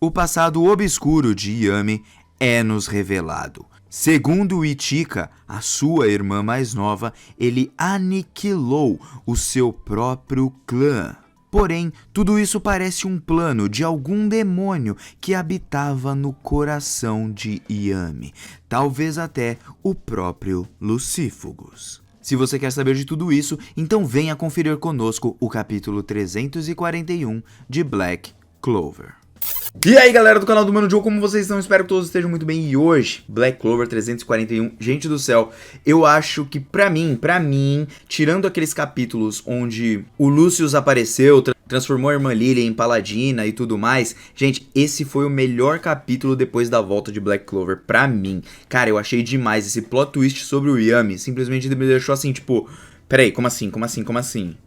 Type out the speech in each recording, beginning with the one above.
o passado obscuro de Yami é-nos revelado. Segundo Ichika, a sua irmã mais nova, ele aniquilou o seu próprio clã. Porém, tudo isso parece um plano de algum demônio que habitava no coração de Yami, talvez até o próprio Lucífugos. Se você quer saber de tudo isso, então venha conferir conosco o capítulo 341 de Black Clover. E aí galera do canal do Mano Joe, como vocês estão? Espero que todos estejam muito bem. E hoje, Black Clover 341, gente do céu, eu acho que pra mim, tirando aqueles capítulos onde o Lucius apareceu, transformou a irmã Lilia em paladina e tudo mais, gente, esse foi o melhor capítulo depois da volta de Black Clover pra mim. Cara, eu achei demais esse plot twist sobre o Yami, simplesmente me deixou assim, tipo... Peraí, como assim?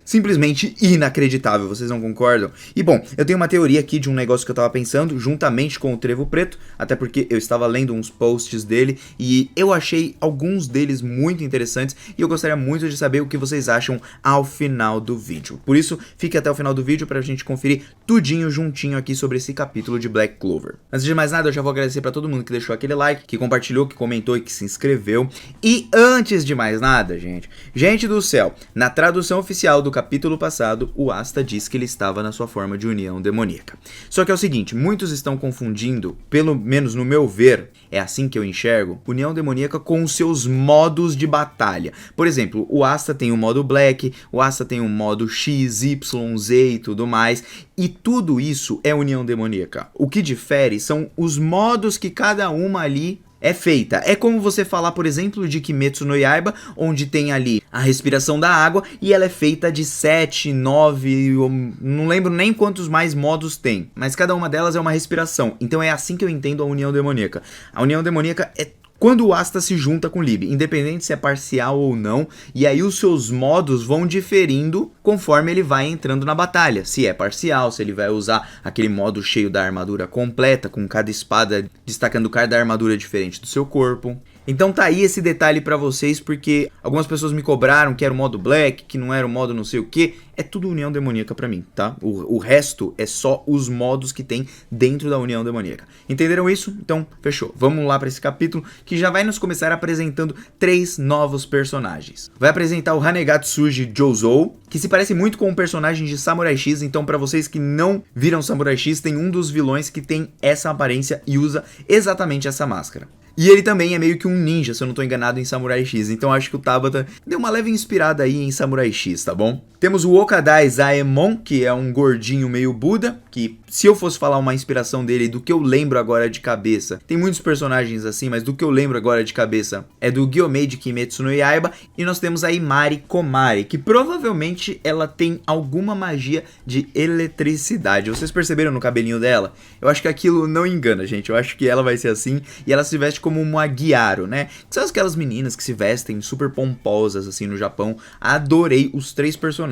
Simplesmente inacreditável, vocês não concordam? E bom, eu tenho uma teoria aqui de um negócio que eu tava pensando, juntamente com o Trevo Preto, até porque eu estava lendo uns posts dele e eu achei alguns deles muito interessantes e eu gostaria muito de saber o que vocês acham ao final do vídeo. Por isso, fique até o final do vídeo pra gente conferir tudinho juntinho aqui sobre esse capítulo de Black Clover. Antes de mais nada, eu já vou agradecer pra todo mundo que deixou aquele like, que compartilhou, que comentou e que se inscreveu. E antes de mais nada, gente do céu, na tradução oficial do capítulo passado, o Asta diz que ele estava na sua forma de união demoníaca. Só que é o seguinte, muitos estão confundindo, pelo menos no meu ver, é assim que eu enxergo, união demoníaca com os seus modos de batalha. Por exemplo, o Asta tem o modo Black, o Asta tem o modo X, Y, Z e tudo mais, e tudo isso é união demoníaca. O que difere são os modos que cada uma ali é feita. É como você falar, por exemplo, de Kimetsu no Yaiba, onde tem ali a respiração da água e ela é feita de 7, 9, não lembro nem quantos mais modos tem, mas cada uma delas é uma respiração. Então é assim que eu entendo a união demoníaca. A união demoníaca é quando o Asta se junta com Lib, independente se é parcial ou não, e aí os seus modos vão diferindo conforme ele vai entrando na batalha. Se é parcial, se ele vai usar aquele modo cheio da armadura completa, com cada espada destacando cada armadura diferente do seu corpo. Então tá aí esse detalhe pra vocês, porque algumas pessoas me cobraram que era o modo Black, que não era o modo não sei o que. É tudo união demoníaca pra mim, tá? O resto é só os modos que tem dentro da união demoníaca. Entenderam isso? Então, fechou. Vamos lá pra esse capítulo, que já vai nos começar apresentando 3 novos personagens. Vai apresentar o Hanegatsuji Jouzou, que se parece muito com o personagem de Samurai X. Então, pra vocês que não viram Samurai X, tem um dos vilões que tem essa aparência e usa exatamente essa máscara. E ele também é meio que um ninja, se eu não tô enganado, em Samurai X. Então acho que o Tabata deu uma leve inspirada aí em Samurai X, tá bom? Temos o Okadai Zaemon, que é um gordinho meio Buda, que se eu fosse falar uma inspiração dele do que eu lembro agora de cabeça, tem muitos personagens assim, mas do que eu lembro agora de cabeça é do Gyomei de Kimetsu no Yaiba. E nós temos a Imari Komari, que provavelmente ela tem alguma magia de eletricidade. Vocês perceberam no cabelinho dela? Eu acho que aquilo não engana, gente. Eu acho que ela vai ser assim e ela se veste como uma Gyaro, né? Que são aquelas meninas que se vestem super pomposas assim no Japão. Adorei os 3 personagens.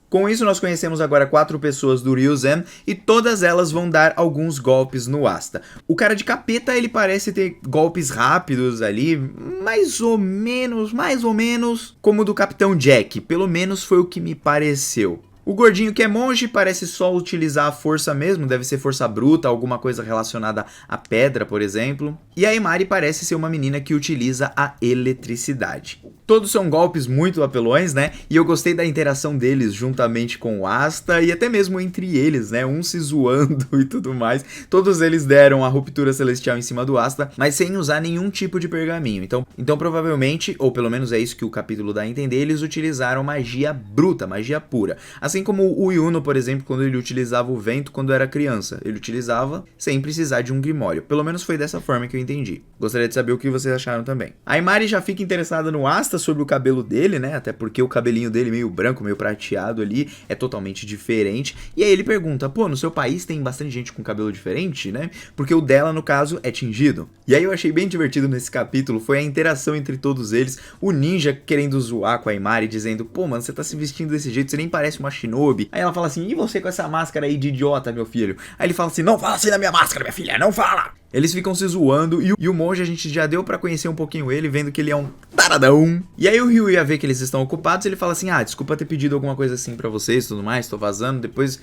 Com isso nós conhecemos agora 4 pessoas do Ryuzen e todas elas vão dar alguns golpes no Asta. O cara de capeta, ele parece ter golpes rápidos ali, mais ou menos como o do Capitão Jack, pelo menos foi o que me pareceu. O gordinho que é monge parece só utilizar a força mesmo, deve ser força bruta, alguma coisa relacionada à pedra, por exemplo. E a Imari parece ser uma menina que utiliza a eletricidade. Todos são golpes muito apelões, né? E eu gostei da interação deles juntamente com o Asta e até mesmo entre eles, né? Um se zoando e tudo mais. Todos eles deram a ruptura celestial em cima do Asta, mas sem usar nenhum tipo de pergaminho. Então provavelmente, ou pelo menos é isso que o capítulo dá a entender, eles utilizaram magia bruta, magia pura. Assim como o Yuno, por exemplo, quando ele utilizava o vento quando era criança. Ele utilizava sem precisar de um grimório. Pelo menos foi dessa forma que eu entendi. Gostaria de saber o que vocês acharam também. A Imari já fica interessada no Asta sobre o cabelo dele, né? Até porque o cabelinho dele meio branco, meio prateado ali, é totalmente diferente. E aí ele pergunta, pô, no seu país tem bastante gente com cabelo diferente, né? Porque o dela, no caso, é tingido. E aí eu achei bem divertido nesse capítulo, foi a interação entre todos eles. O ninja querendo zoar com a Imari, dizendo, pô, mano, você tá se vestindo desse jeito, você nem parece uma shinobi. Aí ela fala assim, e você com essa máscara aí de idiota, meu filho? Aí ele fala assim, não fala assim da minha máscara, minha filha, não fala! Eles ficam se zoando e o monge a gente já deu pra conhecer um pouquinho ele, vendo que ele é um taradão. E aí o Ryuya vê que eles estão ocupados, ele fala assim, desculpa ter pedido alguma coisa assim pra vocês e tudo mais, tô vazando, depois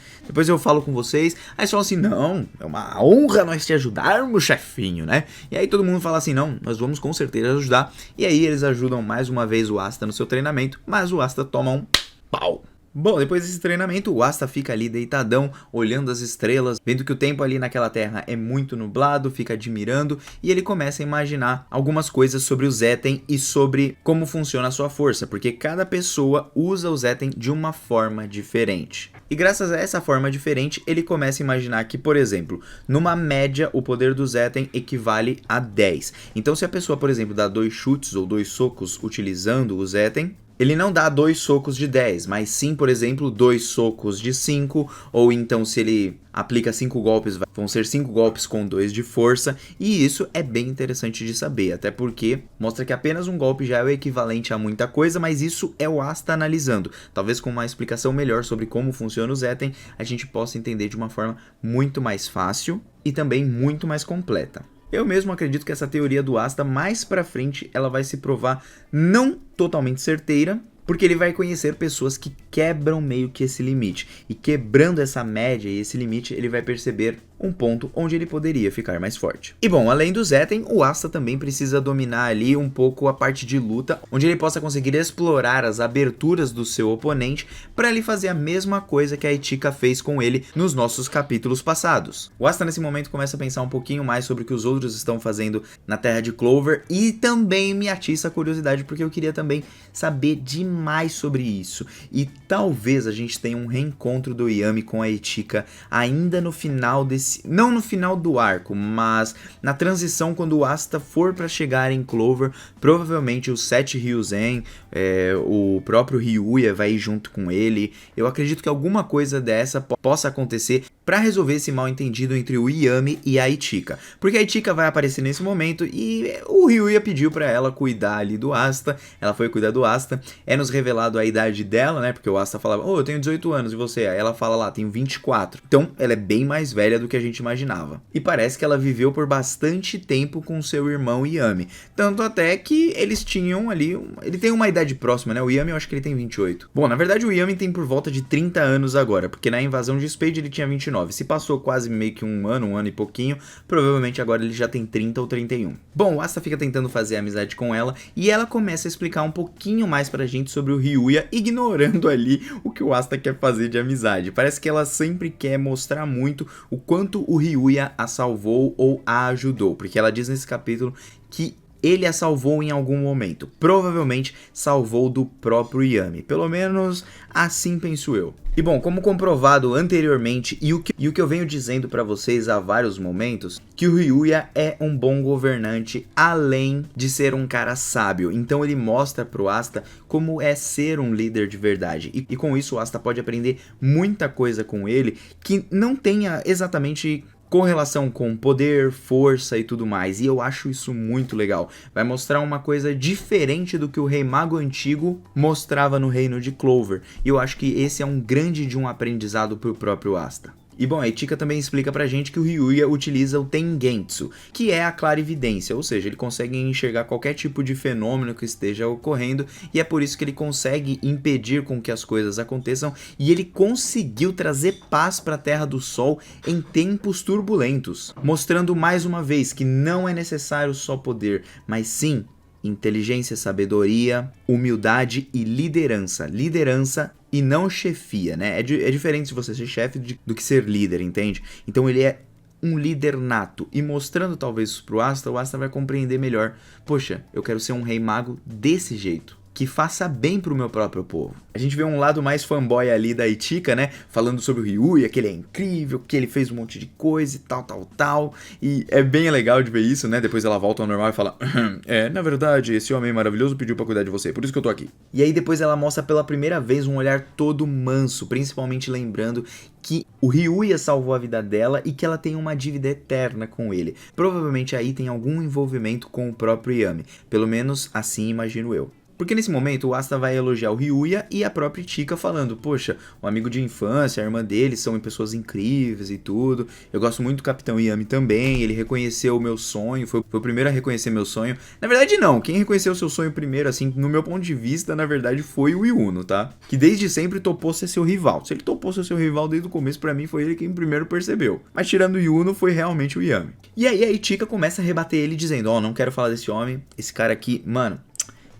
eu falo com vocês. Aí eles falam assim, não, é uma honra nós te ajudarmos, chefinho, né? E aí todo mundo fala assim, não, nós vamos com certeza ajudar. E aí eles ajudam mais uma vez o Asta no seu treinamento, mas o Asta toma um pau. Bom, depois desse treinamento, o Asta fica ali deitadão, olhando as estrelas, vendo que o tempo ali naquela terra é muito nublado, fica admirando, e ele começa a imaginar algumas coisas sobre o Zetten e sobre como funciona a sua força, porque cada pessoa usa o Zetten de uma forma diferente. E graças a essa forma diferente, ele começa a imaginar que, por exemplo, numa média, o poder do Zetten equivale a 10. Então, se a pessoa, por exemplo, dá 2 chutes ou 2 socos utilizando o Zetten, ele não dá 2 socos de 10, mas sim, por exemplo, 2 socos de 5, ou então se ele aplica 5 golpes, vão ser 5 golpes com 2 de força, e isso é bem interessante de saber, até porque mostra que apenas um golpe já é o equivalente a muita coisa, mas isso é o Asta analisando. Talvez com uma explicação melhor sobre como funciona o Zetten, a gente possa entender de uma forma muito mais fácil e também muito mais completa. Eu mesmo acredito que essa teoria do Asta, mais pra frente, ela vai se provar não totalmente certeira, porque ele vai conhecer pessoas que quebram meio que esse limite. E quebrando essa média e esse limite, ele vai perceber um ponto onde ele poderia ficar mais forte. E bom, além do Zetten, o Asta também precisa dominar ali um pouco a parte de luta, onde ele possa conseguir explorar as aberturas do seu oponente para ele fazer a mesma coisa que a Ichika fez com ele nos nossos capítulos passados. O Asta nesse momento começa a pensar um pouquinho mais sobre o que os outros estão fazendo na Terra de Clover e também me atiça a curiosidade porque eu queria também saber demais sobre isso. E talvez a gente tenha um reencontro do Yami com a Ichika ainda no final desse... Não no final do arco, mas na transição quando o Asta for para chegar em Clover, provavelmente o 7 Ryuzen, o próprio Ryuya vai ir junto com ele. Eu acredito que alguma coisa dessa possa acontecer para resolver esse mal entendido entre o Yami e a Ichika. Porque a Ichika vai aparecer nesse momento e o Ryuya pediu para ela cuidar ali do Asta, ela foi cuidar do Asta, é nos revelado a idade dela, né, porque o Asta falava, eu tenho 18 anos e você? Aí ela fala lá, tenho 24. Então ela é bem mais velha do que a gente imaginava. E parece que ela viveu por bastante tempo com seu irmão Yami. Tanto até que eles tinham ali... Ele tem uma idade próxima, né? O Yami eu acho que ele tem 28. Bom, na verdade o Yami tem por volta de 30 anos agora, porque na invasão de Spade ele tinha 29. Se passou quase meio que um ano e pouquinho, provavelmente agora ele já tem 30 ou 31. Bom, o Asta fica tentando fazer amizade com ela e ela começa a explicar um pouquinho mais pra gente sobre o Ryuya, ignorando ali o que o Asta quer fazer de amizade. Parece que ela sempre quer mostrar muito o quanto o Ryuya a salvou ou a ajudou, porque ela diz nesse capítulo que ele a salvou em algum momento. Provavelmente salvou do próprio Yami. Pelo menos assim penso eu. E bom, como comprovado anteriormente e o que eu venho dizendo pra vocês há vários momentos, que o Ryuya é um bom governante além de ser um cara sábio. Então ele mostra pro Asta como é ser um líder de verdade. E com isso o Asta pode aprender muita coisa com ele que não tenha exatamente correlação com poder, força e tudo mais, e eu acho isso muito legal. Vai mostrar uma coisa diferente do que o Rei Mago Antigo mostrava no Reino de Clover, e eu acho que esse é um grande de um aprendizado pro próprio Asta. E bom, a Ichika também explica pra gente que o Ryuya utiliza o Tengensu, que é a clarividência, ou seja, ele consegue enxergar qualquer tipo de fenômeno que esteja ocorrendo, e é por isso que ele consegue impedir com que as coisas aconteçam, e ele conseguiu trazer paz pra Terra do Sol em tempos turbulentos, mostrando mais uma vez que não é necessário só poder, mas sim inteligência, sabedoria, humildade e liderança. Liderança e não chefia, né? É diferente se você ser chefe do que ser líder, entende? Então ele é um líder nato. E mostrando talvez isso pro Asta, o Asta vai compreender melhor. Poxa, eu quero ser um rei mago desse jeito, que faça bem pro meu próprio povo. A gente vê um lado mais fanboy ali da Ichika, né? Falando sobre o Ryuya, que ele é incrível, que ele fez um monte de coisa e tal. E é bem legal de ver isso, né? Depois ela volta ao normal e fala, na verdade, esse homem maravilhoso pediu pra cuidar de você, por isso que eu tô aqui. E aí depois ela mostra pela primeira vez um olhar todo manso, principalmente lembrando que o Ryuya salvou a vida dela e que ela tem uma dívida eterna com ele. Provavelmente aí tem algum envolvimento com o próprio Yami. Pelo menos assim imagino eu. Porque nesse momento o Asta vai elogiar o Ryuya e a própria Chika falando, poxa, um amigo de infância, a irmã dele são pessoas incríveis e tudo. Eu gosto muito do Capitão Yami também, ele reconheceu o meu sonho, foi o primeiro a reconhecer meu sonho. Na verdade não, quem reconheceu o seu sonho primeiro, assim, no meu ponto de vista, na verdade foi o Yuno, tá? Que desde sempre topou ser seu rival. Se ele topou ser seu rival desde o começo, pra mim foi ele quem primeiro percebeu. Mas tirando o Yuno, foi realmente o Yami. E aí a Chika começa a rebater ele dizendo, ó, não quero falar desse homem, esse cara aqui, mano,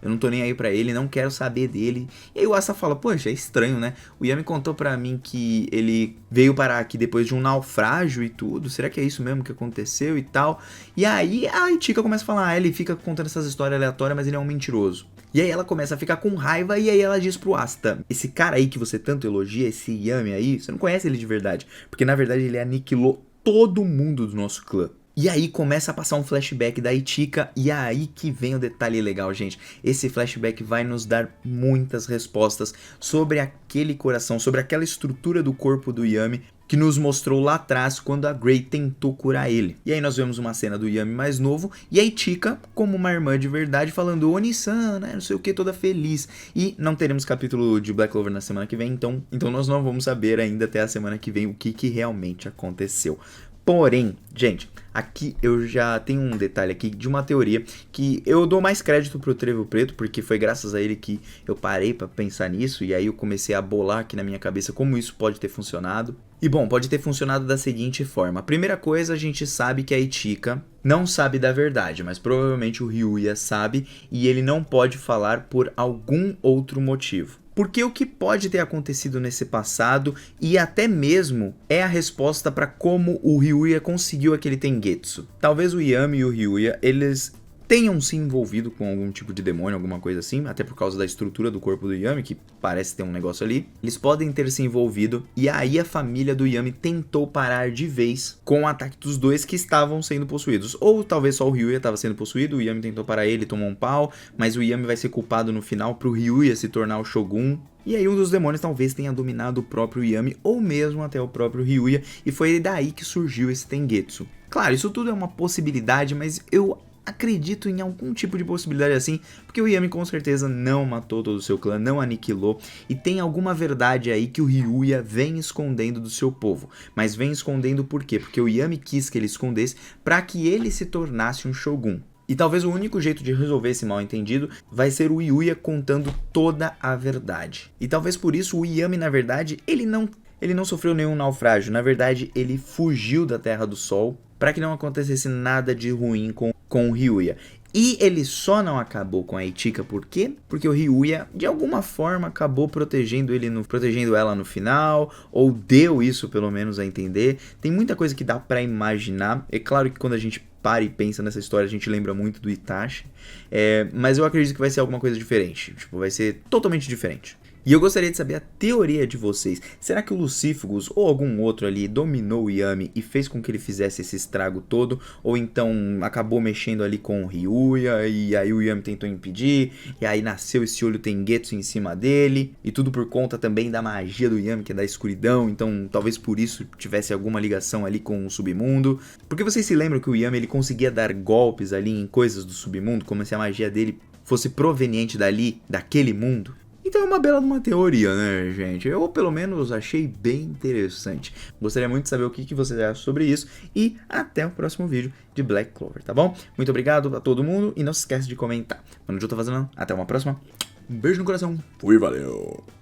eu não tô nem aí pra ele, não quero saber dele. E aí o Asta fala, poxa, é estranho, né? O Yami contou pra mim que ele veio parar aqui depois de um naufrágio e tudo. Será que é isso mesmo que aconteceu e tal? E aí a Chika começa a falar, ele fica contando essas histórias aleatórias, mas ele é um mentiroso. E aí ela começa a ficar com raiva e aí ela diz pro Asta, esse cara aí que você tanto elogia, esse Yami aí, você não conhece ele de verdade. Porque na verdade ele aniquilou todo mundo do nosso clã. E aí começa a passar um flashback da Chika e é aí que vem o detalhe legal, gente. Esse flashback vai nos dar muitas respostas sobre aquele coração, sobre aquela estrutura do corpo do Yami que nos mostrou lá atrás quando a Grey tentou curar ele. E aí nós vemos uma cena do Yami mais novo e a Chika como uma irmã de verdade falando Oni-san, né, não sei o que, toda feliz. E não teremos capítulo de Black Clover na semana que vem, então nós não vamos saber ainda até a semana que vem o que realmente aconteceu. Porém, gente, aqui eu já tenho um detalhe aqui de uma teoria que eu dou mais crédito pro Trevo Preto, porque foi graças a ele que eu parei pra pensar nisso, e aí eu comecei a bolar aqui na minha cabeça como isso pode ter funcionado. E bom, pode ter funcionado da seguinte forma. A primeira coisa, a gente sabe que a Chika não sabe da verdade, mas provavelmente o Ryuya sabe, e ele não pode falar por algum outro motivo. Porque o que pode ter acontecido nesse passado e até mesmo é a resposta para como o Ryuya conseguiu aquele Tengetsu. Talvez o Yami e o Ryuya, eles tenham se envolvido com algum tipo de demônio, alguma coisa assim, até por causa da estrutura do corpo do Yami, que parece ter um negócio ali. Eles podem ter se envolvido e aí a família do Yami tentou parar de vez com o ataque dos dois que estavam sendo possuídos. Ou talvez só o Ryuya estava sendo possuído, o Yami tentou parar ele, tomou um pau, mas o Yami vai ser culpado no final pro Ryuya se tornar o Shogun. E aí um dos demônios talvez tenha dominado o próprio Yami ou mesmo até o próprio Ryuya, e foi daí que surgiu esse Tengetsu. Claro, isso tudo é uma possibilidade, mas eu acredito em algum tipo de possibilidade assim, porque o Yami com certeza não matou todo o seu clã, não aniquilou, e tem alguma verdade aí que o Ryuya vem escondendo do seu povo. Mas vem escondendo por quê? Porque o Yami quis que ele escondesse para que ele se tornasse um Shogun. E talvez o único jeito de resolver esse mal entendido vai ser o Yuya contando toda a verdade. E talvez por isso o Yami, na verdade, ele não sofreu nenhum naufrágio. Na verdade, ele fugiu da Terra do Sol para que não acontecesse nada de ruim com o Ryuya. E ele só não acabou com a Chika, por quê? Porque o Ryuya, de alguma forma, acabou protegendo ela no final, ou deu isso pelo menos a entender. Tem muita coisa que dá pra imaginar. É claro que quando a gente para e pensa nessa história, a gente lembra muito do Itachi. Mas eu acredito que vai ser alguma coisa diferente. Tipo, vai ser totalmente diferente. E eu gostaria de saber a teoria de vocês. Será que o Lucífugos ou algum outro ali dominou o Yami e fez com que ele fizesse esse estrago todo? Ou então acabou mexendo ali com o Ryuya e aí o Yami tentou impedir, e aí nasceu esse olho Tengetsu em cima dele, e tudo por conta também da magia do Yami, que é da escuridão, então talvez por isso tivesse alguma ligação ali com o submundo. Porque vocês se lembram que o Yami ele conseguia dar golpes ali em coisas do submundo, como se a magia dele fosse proveniente dali, daquele mundo? Então é uma bela de uma teoria, né, gente? Eu, pelo menos, achei bem interessante. Gostaria muito de saber o que vocês acham sobre isso. E até o próximo vídeo de Black Clover, tá bom? Muito obrigado a todo mundo e não se esquece de comentar. Mano, eu tô fazendo. Até uma próxima. Um beijo no coração. Fui, valeu!